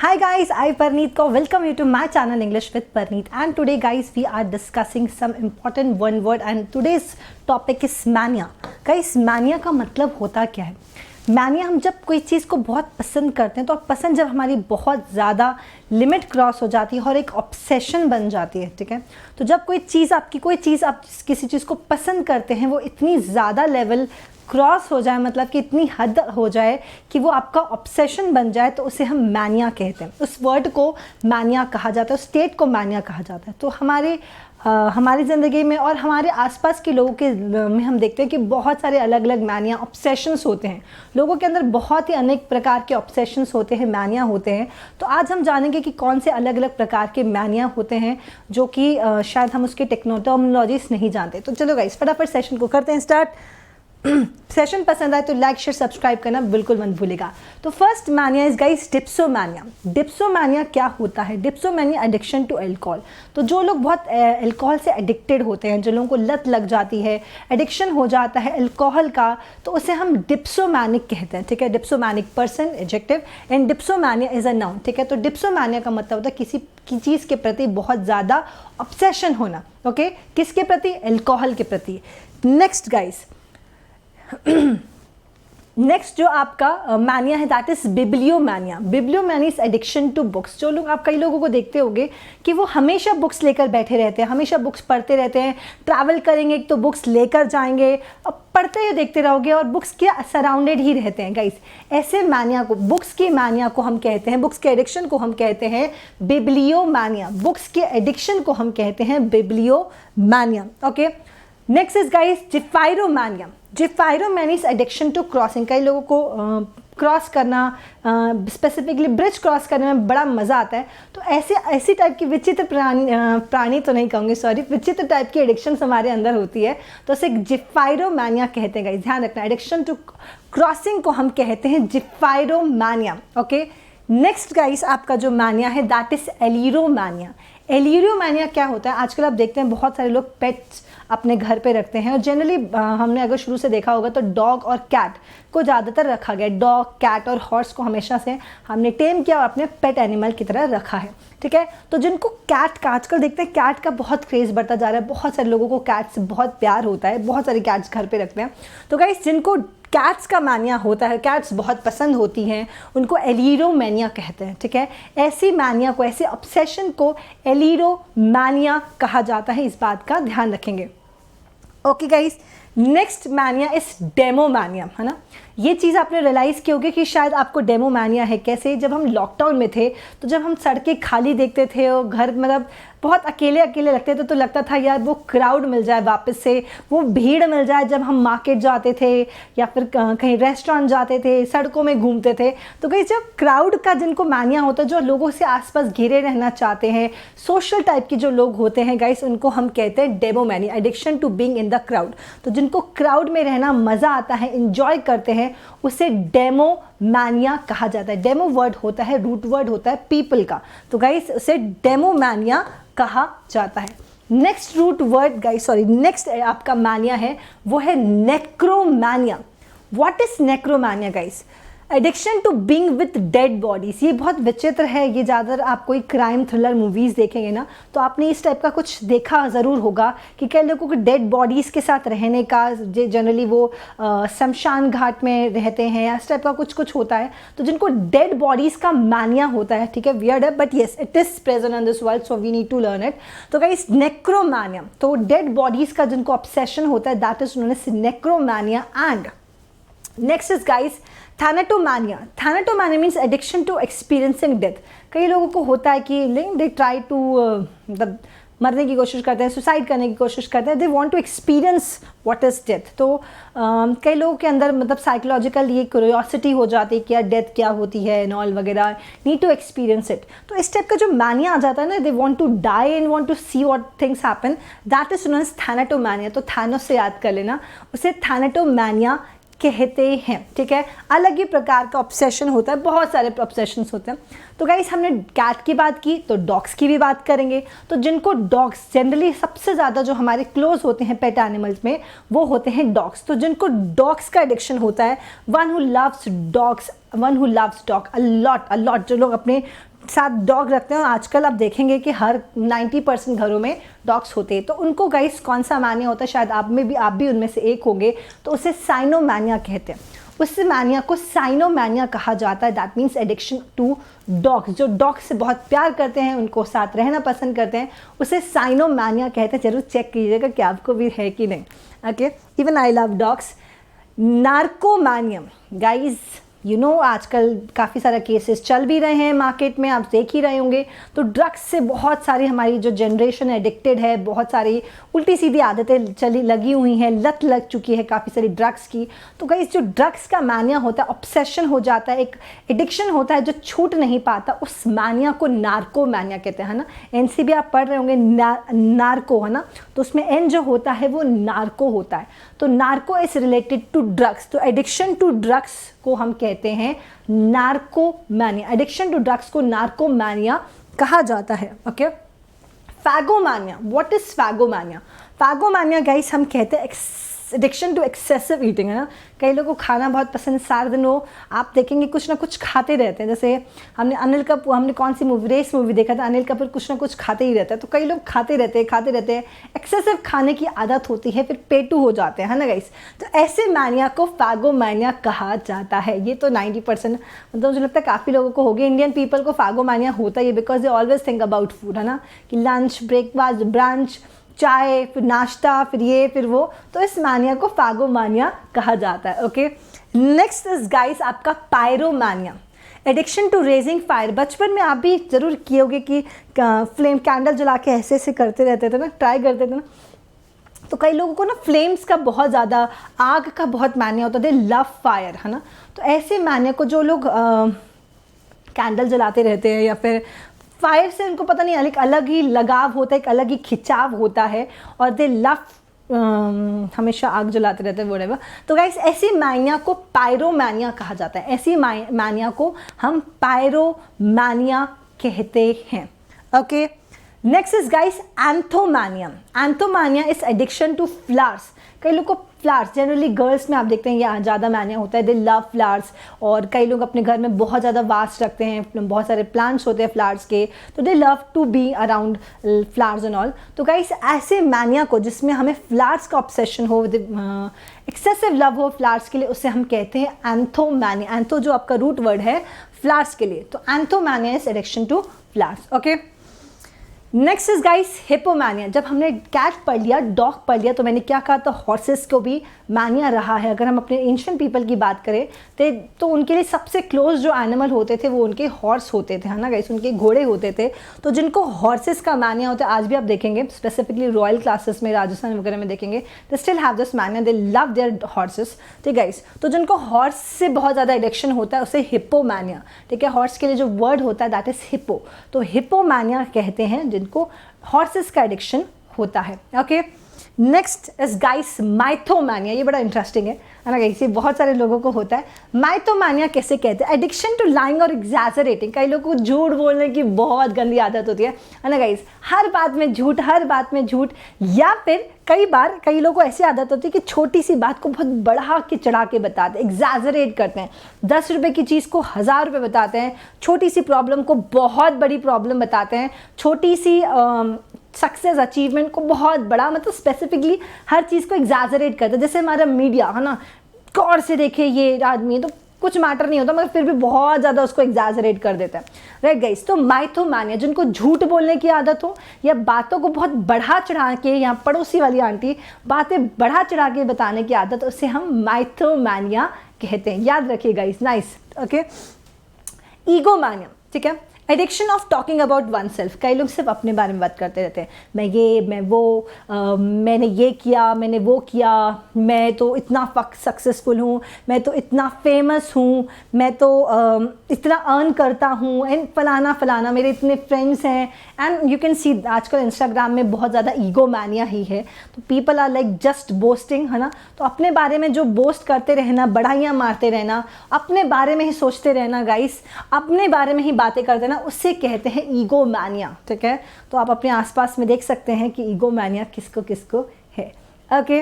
Hi guys, I Parneet Kaur. Welcome you to my channel English with Parneet. And today guys, we are discussing some important one word and today's topic is mania. Guys, mania का मतलब होता क्या है? Mania हम जब कोई चीज़ को बहुत पसंद करते हैं तो पसंद जब हमारी बहुत ज़्यादा लिमिट क्रॉस हो जाती है और एक ऑब्सेशन बन जाती है, ठीक है। तो जब कोई चीज़ आप किसी चीज़ को पसंद करते हैं वो इतनी ज़्यादा लेवल क्रॉस हो जाए, मतलब कि इतनी हद हो जाए कि वो आपका ऑब्सेशन बन जाए, तो उसे हम मैनिया कहते हैं। उस वर्ड को मैनिया कहा जाता है, उस स्टेट को मैनिया कहा जाता है। तो हमारी ज़िंदगी में और हमारे आसपास के लोगों के में हम देखते हैं कि बहुत सारे अलग अलग मैनिया ऑब्सेशंस होते हैं। लोगों के अंदर बहुत ही अनेक प्रकार के ऑब्सेशंस होते हैं, मैनिया होते हैं। तो आज हम जानेंगे कि कौन से अलग अलग प्रकार के मैनिया होते हैं जो कि शायद हम उसके टर्मिनोलॉजीज नहीं जानते। तो चलो गाइस, फटाफट सेशन को करते हैं स्टार्ट। सेशन पसंद आए तो लाइक शेयर सब्सक्राइब करना बिल्कुल मत भूलेगा। तो first mania is guys dipsomania. Dipsomania क्या होता है? Dipsomania addiction to alcohol. तो जो लोग बहुत अल्कोहल से एडिक्टेड होते हैं, जो लोगों को लत लग जाती है, एडिक्शन हो जाता है अल्कोहल का, तो उसे हम डिप्सोमैनिक कहते हैं, ठीक है। Dipsomanic person adjective and dipsomania is a noun, ठीक है। तो डिप्सोमैनिया का मतलब होता है किसी की चीज़ के प्रति बहुत ज़्यादा ऑब्सेशन होना, ओके। किसके प्रति? अल्कोहल के प्रति। नेक्स्ट गाइस, नेक्स्ट जो आपका मैनिया है that is bibliomania. Bibliomania is addiction to books. जो लोग, आप कई लोगों को देखते होंगे कि वो हमेशा बुक्स लेकर बैठे रहते हैं, हमेशा बुक्स पढ़ते रहते हैं। ट्रैवल करेंगे तो बुक्स लेकर जाएंगे, अब पढ़ते हुए देखते रहोगे और बुक्स के सराउंडेड ही रहते हैं। गाइस, ऐसे मैनिया को, बुक्स की मैनिया को हम कहते हैं, बुक्स के एडिक्शन को हम कहते हैं बिब्लियोमैनिया। बुक्स के एडिक्शन को हम कहते हैं bibliomania, okay. Next is guys gephyromania. Gephyromania is addiction to crossing. कई लोगों को क्रॉस करना, स्पेसिफिकली ब्रिज क्रॉस करने में बड़ा मज़ा आता है। तो ऐसी टाइप की विचित्र प्राणी तो नहीं कहूँगी, सॉरी, विचित्र टाइप की एडिक्शन हमारे अंदर होती है, तो उसे जिफायरोमैनिया कहते हैं। गाइस ध्यान रखना, एडिक्शन टू क्रॉसिंग को हम कहते हैं जिफायरोमैनिया, ओके। नेक्स्ट गाइस आपका जो मैनिया है दैट इज एलिरोमैनिया। एलिरोमैनिया क्या होता है? आजकल आप देखते हैं बहुत सारे लोग पेट्स अपने घर पे रखते हैं और जनरली हमने अगर शुरू से देखा होगा तो डॉग और कैट को ज़्यादातर रखा गया। डॉग, कैट और हॉर्स को हमेशा से हमने टेम किया और अपने पेट एनिमल की तरह रखा है, ठीक है। तो जिनको कैट का, आजकल देखते हैं कैट का बहुत क्रेज़ बढ़ता जा रहा है, बहुत सारे लोगों को कैट से बहुत प्यार होता है, बहुत सारे कैट्स घर पे रखते हैं। तो गाइस, जिनको कैट्स का मैनिया होता है, कैट्स बहुत पसंद होती हैं, उनको एलिरोमैनिया कहते हैं, ठीक है। ऐसी मैनिया को, ऐसे ऑब्सेशन को एलिरोमैनिया कहा जाता है, इस बात का ध्यान रखेंगे, okay guys. Next mania is demomania, है ना। ये चीज़ आपने रियलाइज़ की होगी कि शायद आपको डेमोमैनिया है। कैसे? जब हम लॉकडाउन में थे तो जब हम सड़कें खाली देखते थे और घर मतलब बहुत अकेले अकेले लगते थे, तो लगता था यार वो क्राउड मिल जाए, वापस से वो भीड़ मिल जाए। जब हम मार्केट जाते थे या फिर कहीं रेस्टोरेंट जाते थे, सड़कों में घूमते थे, तो कहीं जब क्राउड का जिनको मैनिया होता है, जो लोगों से आसपास घिरे रहना चाहते हैं, सोशल टाइप के जो लोग होते हैं गाइस, उनको हम कहते हैं demomania, addiction to being in the crowd. तो जिनको क्राउड में रहना मज़ा आता है, इंजॉय करते हैं, उसे डेमोमैनिया कहा जाता है। डेमो वर्ड होता है, रूट वर्ड होता है पीपल का, तो गाइस उसे डेमोमैनिया कहा जाता है। Next root word guys, sorry, next आपका मैनिया है वो है necromania. What is necromania guys? Addiction to being with dead bodies. ये बहुत विचित्र है। ये ज़्यादातर आप कोई क्राइम थ्रिलर मूवीज़ देखेंगे ना, तो आपने इस टाइप का कुछ देखा ज़रूर होगा कि कई लोगों को डेड बॉडीज़ के साथ रहने का, जनरली वो शमशान घाट में रहते हैं या इस टाइप का कुछ होता है। तो जिनको डेड बॉडीज़ का मैनिया होता है, ठीक है, वियर्ड है but yes it is present in this world, so we need to learn it. तो गाइस, नेक्रोमैनिया, तो डेड बॉडीज़ का जिनको ऑब्सेशन होता है that is known as necromania. And next is guys thanatomania. Thanatomania means addiction to experiencing death. कई लोगों को होता है कि दे ट्राई टू मतलब मरने की कोशिश करते हैं, सुसाइड करने की कोशिश करते हैं, they want to experience what is death. तो कई लोगों के अंदर मतलब साइकोलॉजिकल ये क्यूरियोसिटी हो जाती है कि यार डेथ क्या होती है एंड ऑल वगैरह, नीड टू एक्सपीरियंस इट। तो इस टाइप का जो मैनिया आ जाता है ना, they want to die and want to see what things happen, that is known as thanatomania. तो थैनोस से याद कर लेना, उसे थैनाटोमैनिया कहते हैं, ठीक है। अलग ही प्रकार का ऑब्सेशन होता है, बहुत सारे ऑब्सेशंस होते हैं। तो गाइस, हमने कैट की बात की तो डॉग्स की भी बात करेंगे। तो जिनको डॉग्स, जनरली सबसे ज़्यादा जो हमारे क्लोज होते हैं पेट एनिमल्स में, वो होते हैं डॉग्स। तो जिनको डॉग्स का एडिक्शन होता है, one who loves dogs, one who loves dog a lot, जो लोग अपने साथ डॉग रखते हैं, और आजकल आप देखेंगे कि हर 90% घरों में डॉग्स होते हैं, तो उनको गाइस कौन सा मानिया होता है, शायद आप भी उनमें से एक होंगे, तो उसे साइनोमैनिया कहते हैं। उस मानिया को साइनोमैनिया कहा जाता है। That means addiction to dogs, जो डॉग से बहुत प्यार करते हैं, उनको साथ रहना पसंद करते हैं, उसे साइनोमैनिया कहते हैं। जरूर चेक कीजिएगा कि आपको भी है कि नहीं। Okay, even I love dogs. Narcomania guys, you know आजकल काफ़ी सारे केसेस चल भी रहे हैं मार्केट में, आप देख ही रहे होंगे। तो ड्रग्स से बहुत सारी हमारी जो जनरेशन एडिक्टेड है, बहुत सारी उल्टी सीधी आदतें लगी हुई हैं, लत लग चुकी है काफ़ी सारी ड्रग्स की। तो गाइस जो ड्रग्स का मानिया होता है, ऑब्सेशन हो जाता है, एक एडिक्शन होता है जो छूट नहीं पाता, उस मानिया को नार्कोमानिया कहते हैं, है ना। एनसीबी आप पढ़ रहे होंगे, नार्को, है ना, तो उसमें एन जो होता है वो नार्को होता है। तो narco is related to drugs, तो एडिक्शन टू ड्रग्स को हम कहते हैं नार्कोमानिया। एडिक्शन टू ड्रग्स को नार्कोमानिया कहा जाता है। Okay, phagomania, what is phagomania? Phagomania guys हम कहते हैं एडिक्शन टू एक्सेसिव ईटिंग, है ना। कई लोगों को खाना बहुत पसंद, सारा दिन वो आप देखेंगे कुछ ना कुछ खाते रहते हैं। जैसे हमने कौन सी मूवी, रेस मूवी देखा था, अनिल कपूर कुछ ना कुछ खाते ही रहता है। तो कई लोग खाते रहते हैं, एक्सेसिव खाने की आदत होती है, फिर पेटू हो जाते हैं, है ना गाइस। तो ऐसे मानिया को फैगोमानिया कहा जाता है। ये तो 90% मतलब मुझे लगता है काफ़ी लोगों को हो गया। इंडियन पीपल को फैगोमानिया होता ही है, because they always think about food, है ना, कि लंच, ब्रेकफास्ट, ब्रंच, चाय, फिर नाश्ता, फिर ये, फिर वो। तो इस मानिया को फैगोमानिया कहा जाता है। ओके, नेक्स्ट इज गाइस आपका पायरोमानिया, एडिक्शन टू रेजिंग फायर। बचपन में आप भी जरूर किए होगे कि फ्लेम कैंडल जला के ऐसे ऐसे करते रहते थे ना, ट्राई करते थे ना। तो कई लोगों को ना फ्लेम्स का बहुत ज़्यादा, आग का बहुत मानिया होता है, दे लव फायर, है ना। तो ऐसे मानिया को जो लोग कैंडल जलाते रहते हैं या फिर फायर से उनको पता नहीं अलग ही लगाव होता है, एक अलग ही खिंचाव होता है, और दे लव हमेशा आग जलाते रहते हैं, व्हाटएवर। तो गाइस ऐसी मानिया को पायरोमानिया कहा जाता है। ऐसी मानिया को हम पायरोमानिया कहते हैं। Okay, next is guys anthomania. Anthomania is addiction to flowers. कई लोग को फ्लावर्स, जनरली गर्ल्स में आप देखते हैं ये ज़्यादा मानिया होता है, दे लव फ्लावर्स। और कई लोग अपने घर में बहुत ज़्यादा वास्ट रखते हैं, बहुत सारे प्लांट्स होते हैं फ्लावर्स के, तो they love to be around flowers and all. तो गाइस ऐसे मानिया को जिसमें हमें फ्लावर्स का ऑब्सेशन हो, एक्सेसिव लव हो फ्लावर्स के लिए, उसे हम कहते हैं एंथोमानिया। एंथो जो आपका रूट वर्ड है फ्लावर्स के लिए, तो anthomania is addiction to flowers. Okay, next is guys hippomania. जब हमने कैट पढ़ लिया, डॉग पढ़ लिया, तो मैंने क्या कहा था, हॉर्सेस को भी मानिया रहा है। अगर हम अपने एंशिएंट पीपल की बात करें तो उनके लिए सबसे क्लोज जो एनिमल होते थे वो उनके हॉर्स होते थे, है ना गाइस, उनके घोड़े होते थे। तो जिनको हॉर्सेस का मानिया होता है, आज भी आप देखेंगे स्पेसिफिकली रॉयल क्लासेस में, राजस्थान वगैरह में देखेंगे, दे स्टिल हैव दिस मानिया, दे लव देयर हॉर्सेस। ठीक गाइस, तो जिनको हॉर्स से बहुत ज़्यादा एडिक्शन होता है उसे हिपोमानिया, ठीक है, हॉर्स के लिए जो वर्ड होता है दैट इज हिपो, तो हिपोमानिया कहते हैं जिनको हॉर्सेस का एडिक्शन होता है। Okay, next is guys mythomania. ये बड़ा इंटरेस्टिंग है ना गाइस, ये बहुत सारे लोगों को होता है। माइथोमानिया कैसे कहते हैं? एडिक्शन टू लाइंग और एग्जैजरेटिंग। कई लोगों को झूठ बोलने की बहुत गंदी आदत होती है ना गाइस, हर बात में झूठ, हर बात में झूठ। या फिर कई लोगों को ऐसी आदत होती है कि छोटी सी बात को बहुत बढ़ा के चढ़ा के बताते हैं, एग्जैजरेट करते हैं। 10 रुपये की चीज़ को 1000 रुपये बताते हैं, छोटी सी प्रॉब्लम को बहुत बड़ी प्रॉब्लम बताते हैं, छोटी सी सक्सेस अचीवमेंट को बहुत बड़ा, मतलब स्पेसिफिकली हर चीज़ को एग्जैजरेट करते हैं। जैसे हमारा मीडिया है ना, गौर से देखे ये आदमी तो कुछ मैटर नहीं होता, मगर फिर भी बहुत ज़्यादा उसको एग्जैजरेट कर देता है, राइट गाइस। तो माइथोमानिया, जिनको झूठ बोलने की आदत हो या बातों को बहुत बढ़ा चढ़ा के, यहाँ पड़ोसी वाली आंटी बातें बढ़ा चढ़ा के बताने की आदत, उसे हम माइथोमानिया कहते हैं। याद रखिए गाइस, नाइस। ओके, ईगोमानिया, ठीक है, addiction of talking about one self. कई लोग सिर्फ अपने बारे में बात करते रहते हैं, मैं ये, मैं वो, मैंने ये किया, मैंने वो किया, मैं तो इतना सक्सेसफुल हूँ, मैं तो इतना फेमस हूँ, मैं तो इतना अर्न करता हूँ, एंड फलाना फलाना, मेरे इतने फ्रेंड्स हैं। एंड यू कैन सी आजकल इंस्टाग्राम में बहुत ज़्यादा ईगो मैनिया ही है, तो people are like just boasting, है ना। तो अपने बारे में जो बोस्ट करते रहना, बढ़ाइयाँ मारते रहना, अपने बारे में ही सोचते रहना गाइस, अपने बारे में ही बातें करते रहना, उससे कहते हैं ईगो मैनिया, ठीक है। तो आप अपने आसपास में देख सकते हैं कि ईगो मैनिया किसको किसको है। Okay,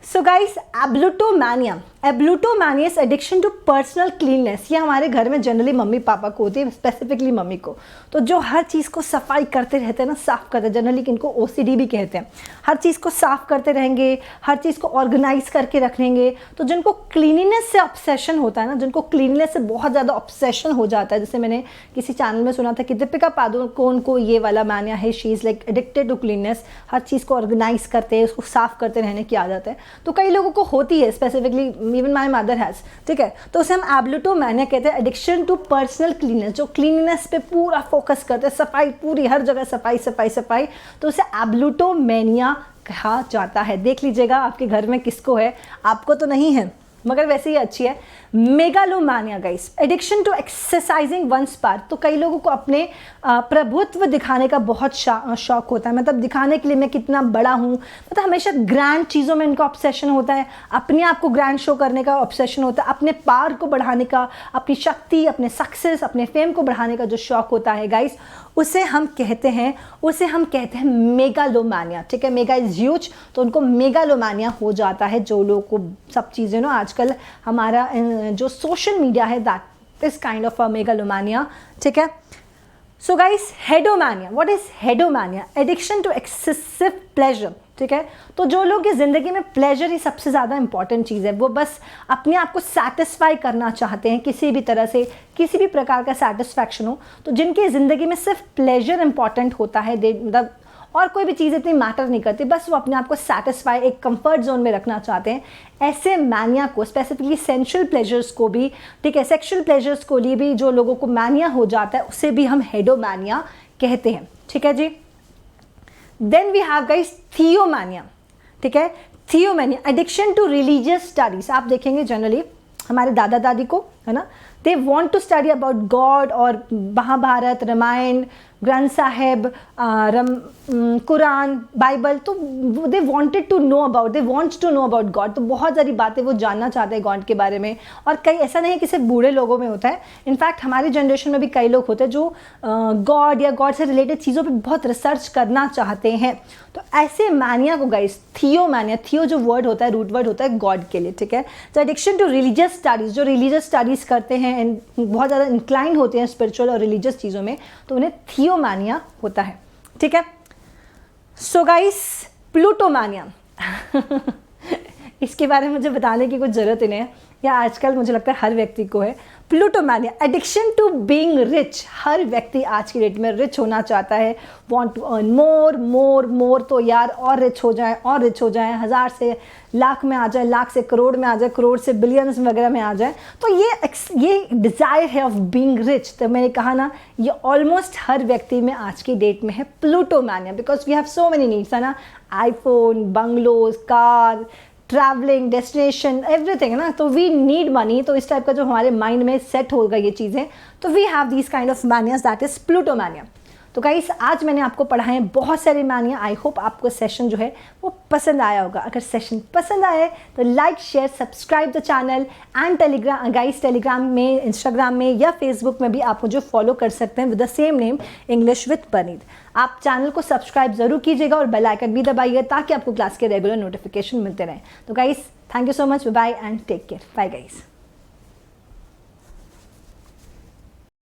so guys, ablutomania is addiction to personal cleanness. ये हमारे घर में जनरली मम्मी पापा को होती है, स्पेसिफिकली मम्मी को। तो जो हर चीज़ को सफाई करते रहते हैं ना, साफ करते हैं, जनरली इनको OCD भी कहते हैं। हर चीज़ को साफ करते रहेंगे, हर चीज़ को ऑर्गेनाइज करके रखेंगे। तो जिनको क्लीनिनेस से ऑब्सेशन होता है ना, जिनको क्लीनिनेस से बहुत ज़्यादा ऑब्सेशन हो जाता है, जैसे मैंने किसी चैनल में सुना था कि दीपिका पादुकोण को ये वाला मानिया है, she is like addicted to cleanness. हर चीज़ को ऑर्गेनाइज करते हैं, उसको साफ करते रहने की आदत है। तो कई लोगों को होती है, specifically even my mother has, ठीक है। तो उसे हम एब्लूटोमैनिया कहते हैं, एडिक्शन टू पर्सनल क्लीननेस। जो क्लीननेस पे पूरा फोकस करते हैं, सफाई, पूरी हर जगह सफाई सफाई सफाई, तो उसे एब्लूटोमैनिया कहा जाता है। देख लीजिएगा आपके घर में किसको है, आपको तो नहीं है, मगर वैसे ही अच्छी है। Megalomania guys, addiction to exercising once part. तो कई लोगों को अपने प्रभुत्व दिखाने का बहुत शौक होता है, मतलब दिखाने के लिए मैं कितना बड़ा हूँ, मतलब हमेशा ग्रैंड चीज़ों में इनका ऑब्सेशन होता है, अपने आप को ग्रैंड शो करने का ऑब्सेशन होता है, अपने पार को बढ़ाने का, अपनी शक्ति, अपने सक्सेस, अपने फेम को बढ़ाने का जो शौक होता है गाइस, उसे हम कहते हैं मेगालोमानिया, ठीक है। मेगा इज ह्यूज, तो उनको मेगालोमानिया हो जाता है। जो लोगों को सब चीज़ें ना, आजकल हमारा जो सोशल मीडिया है, that is kind of a megalomania, ठीक है। So guys, hedomania, what is hedomania? Addiction to excessive pleasure, ठीक है। तो जो लोग की ज़िंदगी में प्लेजर ही सबसे ज़्यादा इंपॉर्टेंट चीज़ है, वो बस अपने आप को सेटिस्फाई करना चाहते हैं, किसी भी तरह से, किसी भी प्रकार का सेटिस्फैक्शन हो, तो जिनकी ज़िंदगी में सिर्फ प्लेजर इंपॉर्टेंट होता है, मतलब और कोई भी चीज़ इतनी मैटर नहीं करती, बस वो अपने आप को सेटिस्फाई, एक कंफर्ट जोन में रखना चाहते हैं, ऐसे मैनिया को, स्पेसिफिकली सेंशुअल प्लेजर्स को भी, ठीक है, सेक्शुअल प्लेजर्स को लिए भी जो लोगों को मैनिया हो जाता है, उसे भी हम हेडोमानिया कहते हैं, ठीक है जी। Then we have guys theomania, ठीक है। Theomania, addiction to religious studies. आप देखेंगे जनरली हमारे दादा दादी को, है ना, they want to study about God, और महाभारत, रामायण, ग्रंथ साहेब, कुरान, बाइबल, तो they wanted to know about, they wants to know about God. तो बहुत सारी बातें वो जानना चाहते हैं गॉड के बारे में। और कई, ऐसा नहीं है कि सिर्फ बूढ़े लोगों में होता है, इनफैक्ट हमारी जनरेशन में भी कई लोग होते हैं जो गॉड या गॉड से रिलेटेड चीज़ों पे बहुत रिसर्च करना चाहते हैं। तो ऐसे मैनिया को गाइस थियोमानिया, थियो जो वर्ड होता है, रूट वर्ड होता है गॉड के लिए, ठीक है। तो एडिक्शन टू रिलीजियस स्टडीज़, जो रिलीजियस स्टडीज़ करते हैं एंड बहुत ज़्यादा इंक्लाइंड होते हैं स्पिरिचुअल और रिलीजियस चीज़ों में, तो उन्हें थियोमानिया होता है, ठीक है। सो गाइस, प्लूटोमानिया इसके बारे में मुझे बताने की कुछ ज़रूरत ही नहीं है, या आजकल मुझे लगता है हर व्यक्ति को है। प्लूटोमानिया, एडिक्शन टू बीइंग रिच। हर व्यक्ति आज की डेट में रिच होना चाहता है, वांट टू अर्न मोर मोर मोर। तो यार और रिच हो जाए, और रिच हो जाए, 1000 से लाख में आ जाए, लाख से करोड़ में आ जाए, करोड़ से बिलियंस वगैरह में आ जाए। तो ये डिज़ायर है ऑफ बीइंग रिच। तो मैंने कहा ना, ये ऑलमोस्ट हर व्यक्ति में आज की डेट में है plutomania, because we have so many needs, है ना, iPhone, bungalows, car, travelling, destination, everything, है ना। तो वी नीड मनी। तो इस टाइप का जो हमारे माइंड में सेट होगा ये चीज़ें, तो we have these kind of manias, that is plutomania. तो गाइस, आज मैंने आपको पढ़ाए बहुत सारे मैनिया। आई होप आपको सेशन जो है वो पसंद आया होगा। अगर सेशन पसंद आए तो like, share, subscribe the channel and Telegram में, इंस्टाग्राम में या फेसबुक में भी आप मुझे फॉलो कर सकते हैं with the same name, English with Parneet. आप चैनल को सब्सक्राइब जरूर कीजिएगा और बेल आइकन भी दबाइए ताकि आपको क्लास के रेगुलर नोटिफिकेशन मिलते रहें। तो guys, thank you so much, bye and take care, bye guys.